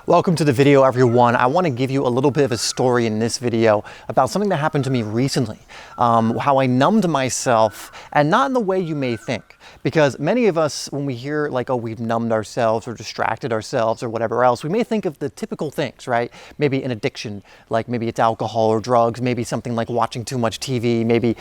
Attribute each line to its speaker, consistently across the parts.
Speaker 1: Welcome to the video, everyone. I want to give you a little bit of a story in this video about something that happened to me recently. How I numbed myself, and not in the way you may think. Because many of us, when we hear like, oh, we've numbed ourselves or distracted ourselves or whatever else, we may think of the typical things, right? Maybe an addiction, like maybe it's alcohol or drugs, maybe something like watching too much TV, maybe,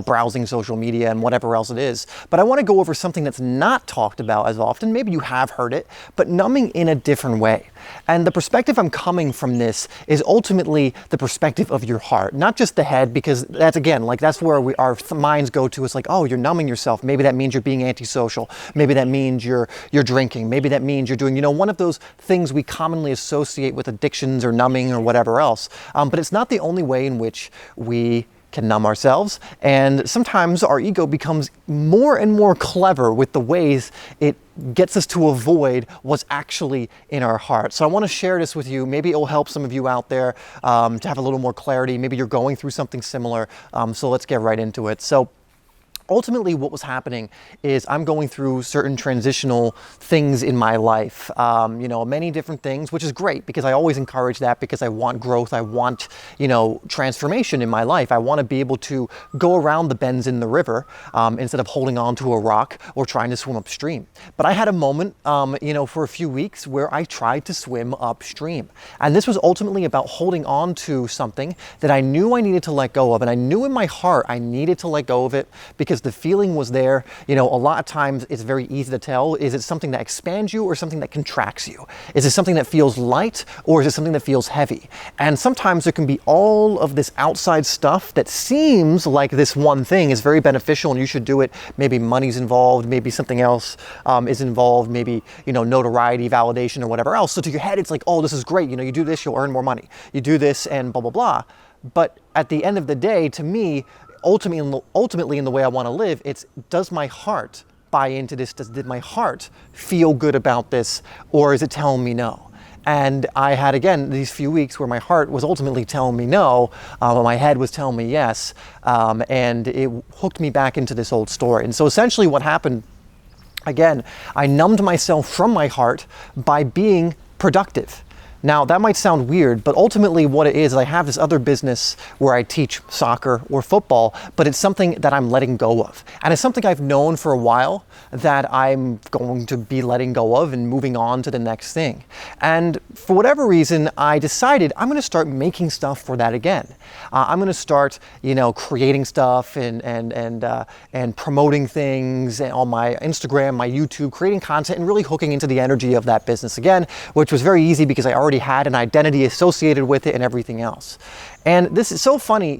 Speaker 1: browsing social media and whatever else it is. But I want to go over something that's not talked about as often. Maybe you have heard it, but numbing in a different way. And the perspective I'm coming from this is ultimately the perspective of your heart, not just the head, because that's, again, like that's where our minds go to. It's like, oh, you're numbing yourself. Maybe that means you're being antisocial. Maybe that means you're drinking. Maybe that means you're doing, one of those things we commonly associate with addictions or numbing or whatever else. But it's not the only way in which we can numb ourselves. And sometimes our ego becomes more and more clever with the ways it gets us to avoid what's actually in our heart. So I want to share this with you. Maybe it will help some of you out there to have a little more clarity. Maybe you're going through something similar. So let's get right into it. So ultimately, what was happening is I'm going through certain transitional things in my life, many different things, which is great because I always encourage that because I want growth. I want, transformation in my life. I want to be able to go around the bends in the river instead of holding on to a rock or trying to swim upstream. But I had a moment, for a few weeks where I tried to swim upstream. And this was ultimately about holding on to something that I knew I needed to let go of. And I knew in my heart I needed to let go of it because the feeling was there. A lot of times it's very easy to tell. Is it something that expands you or something that contracts you? Is it something that feels light or is it something that feels heavy? And sometimes there can be all of this outside stuff that seems like this one thing is very beneficial and you should do it. Maybe money's involved, maybe something else is involved, maybe, notoriety, validation, or whatever else. So to your head, it's like, oh, this is great. You do this, you'll earn more money. You do this and blah, blah, blah. But at the end of the day, to me, ultimately in the way I want to live, it's, does my heart buy into this? Did my heart feel good about this? Or is it telling me no? And I had, again, these few weeks where my heart was ultimately telling me no, but my head was telling me yes. And it hooked me back into this old story. And so essentially what happened, again, I numbed myself from my heart by being productive. Now, that might sound weird, but ultimately what it is I have this other business where I teach soccer or football, but it's something that I'm letting go of. And it's something I've known for a while that I'm going to be letting go of and moving on to the next thing. And for whatever reason, I decided I'm going to start making stuff for that again. I'm going to start, creating stuff and promoting things on my Instagram, my YouTube, creating content and really hooking into the energy of that business again, which was very easy because I already had an identity associated with it and everything else. And this is so funny,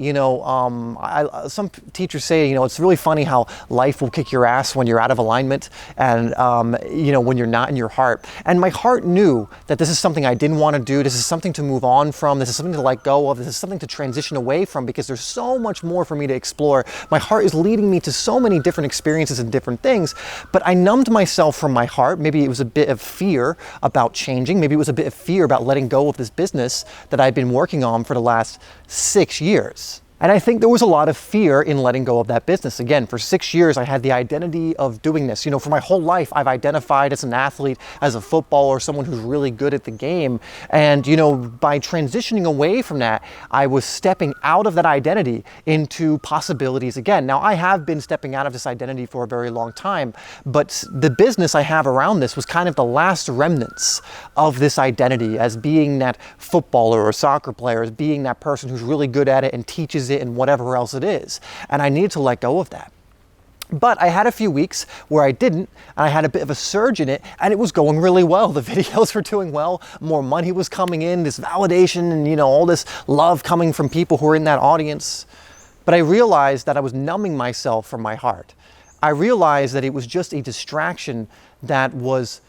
Speaker 1: some teachers say, it's really funny how life will kick your ass when you're out of alignment and, when you're not in your heart. And my heart knew that this is something I didn't want to do. This is something to move on from. This is something to let go of. This is something to transition away from because there's so much more for me to explore. My heart is leading me to so many different experiences and different things, but I numbed myself from my heart. Maybe it was a bit of fear about changing. Maybe it was a bit of fear about letting go of this business that I've been working on for the last 6 years. And I think there was a lot of fear in letting go of that business. Again, for 6 years, I had the identity of doing this. For my whole life, I've identified as an athlete, as a footballer, someone who's really good at the game. And, by transitioning away from that, I was stepping out of that identity into possibilities again. Now, I have been stepping out of this identity for a very long time, but the business I have around this was kind of the last remnants of this identity as being that footballer or soccer player, as being that person who's really good at it and teaches it and whatever else it is. And I needed to let go of that. But I had a few weeks where I didn't, and I had a bit of a surge in it, and it was going really well. The videos were doing well, more money was coming in, this validation and, all this love coming from people who are in that audience. But I realized that I was numbing myself from my heart. I realized that it was just a distraction that was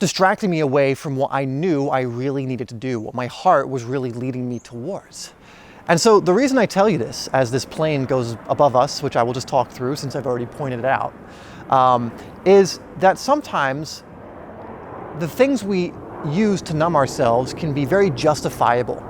Speaker 1: distracting me away from what I knew I really needed to do, what my heart was really leading me towards. And so the reason I tell you this, as this plane goes above us, which I will just talk through since I've already pointed it out, is that sometimes the things we use to numb ourselves can be very justifiable.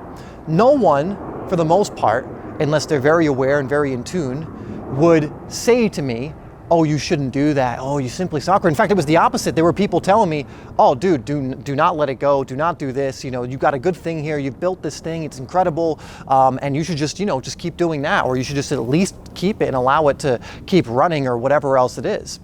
Speaker 1: No one, for the most part, unless they're very aware and very in tune, would say to me, oh, you shouldn't do that. Oh, you simply suck. In fact, it was the opposite. There were people telling me, oh, dude, do not let it go. Do not do this. You know, you've got a good thing here. You've built this thing. It's incredible. And you should just, you know, just keep doing that. Or you should just at least keep it and allow it to keep running or whatever else it is.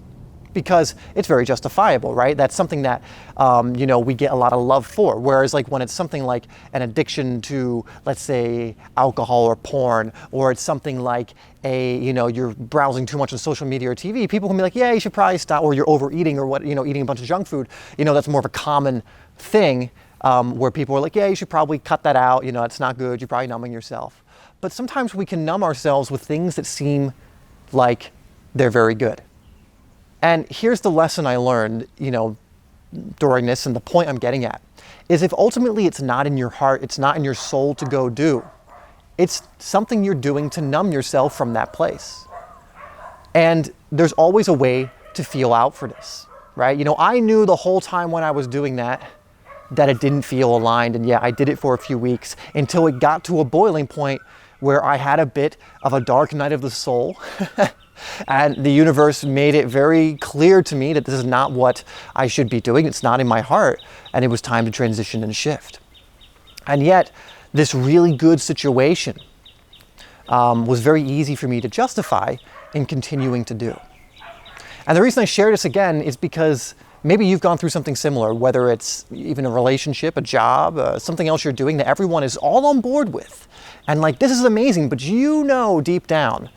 Speaker 1: Because it's very justifiable, right? That's something that, you know, we get a lot of love for. Whereas like when it's something like an addiction to, let's say, alcohol or porn, or it's something like you know, you're browsing too much on social media or TV, people can be like, yeah, you should probably stop, or you're overeating or what, you know, eating a bunch of junk food. You know, that's more of a common thing where people are like, yeah, you should probably cut that out. You know, it's not good. You're probably numbing yourself. But sometimes we can numb ourselves with things that seem like they're very good. And here's the lesson I learned, you know, during this, and the point I'm getting at is if ultimately it's not in your heart, it's not in your soul to go do, it's something you're doing to numb yourself from that place. And there's always a way to feel out for this, right? You know, I knew the whole time when I was doing that it didn't feel aligned. And yeah, I did it for a few weeks until it got to a boiling point where I had a bit of a dark night of the soul. And the universe made it very clear to me that this is not what I should be doing. It's not in my heart. And it was time to transition and shift. And yet, this really good situation was very easy for me to justify in continuing to do. And the reason I share this again is because maybe you've gone through something similar, whether it's even a relationship, a job, something else you're doing that everyone is all on board with. And like, this is amazing, but you know deep down,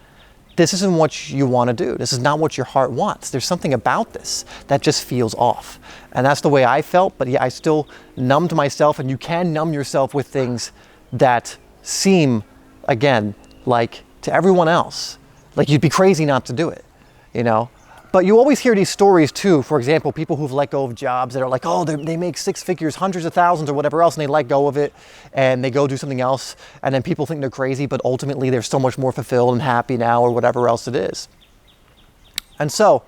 Speaker 1: this isn't what you want to do. This is not what your heart wants. There's something about this that just feels off. And that's the way I felt, but yeah, I still numbed myself, and you can numb yourself with things that seem, again, like to everyone else, like you'd be crazy not to do it, you know? But you always hear these stories too. For example, people who've let go of jobs that are like, oh, they make six figures, hundreds of thousands or whatever else, and they let go of it and they go do something else. And then people think they're crazy, but ultimately they're so much more fulfilled and happy now or whatever else it is. And so,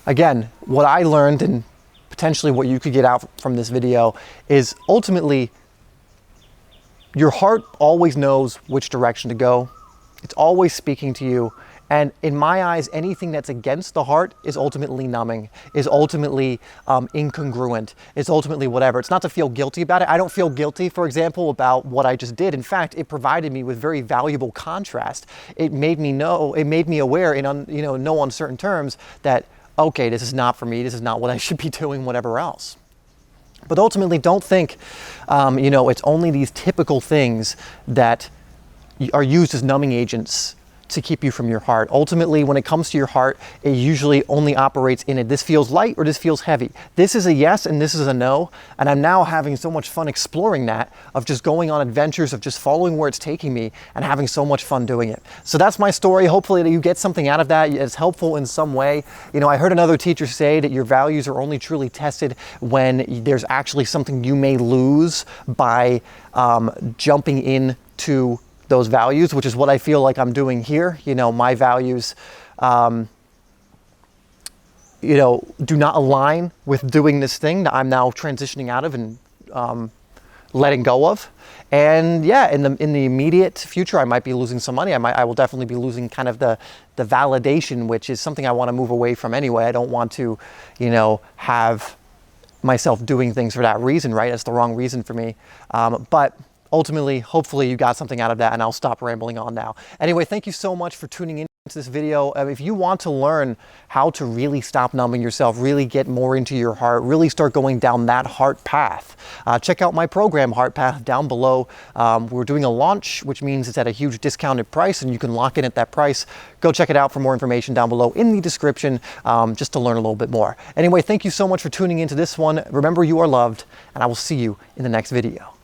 Speaker 1: again, what I learned and potentially what you could get out from this video is ultimately your heart always knows which direction to go. It's always speaking to you. And in my eyes, anything that's against the heart is ultimately numbing, is ultimately incongruent, is ultimately whatever. It's not to feel guilty about it. I don't feel guilty, for example, about what I just did. In fact, it provided me with very valuable contrast. It made me aware in no uncertain terms that, okay, this is not for me. This is not what I should be doing, whatever else. But ultimately, don't think, it's only these typical things that are used as numbing agents to keep you from your heart. Ultimately, when it comes to your heart, it usually only operates in it. This feels light or this feels heavy. This is a yes and this is a no. And I'm now having so much fun exploring that, of just going on adventures, of just following where it's taking me and having so much fun doing it. So that's my story. Hopefully that you get something out of that. It's helpful in some way. You know, I heard another teacher say that your values are only truly tested when there's actually something you may lose by jumping into those values, which is what I feel like I'm doing here. You know, my values, do not align with doing this thing that I'm now transitioning out of and letting go of. And yeah, in the immediate future, I might be losing some money. I will definitely be losing kind of the validation, which is something I want to move away from anyway. I don't want to, have myself doing things for that reason, right? That's the wrong reason for me. But ultimately, hopefully you got something out of that, and I'll stop rambling on now. Anyway, thank you so much for tuning in to this video. If you want to learn how to really stop numbing yourself, really get more into your heart, really start going down that heart path, check out my program, Heart Path, down below. We're doing a launch, which means it's at a huge discounted price, and you can lock in at that price. Go check it out for more information down below in the description, just to learn a little bit more. Anyway, thank you so much for tuning into this one. Remember, you are loved, and I will see you in the next video.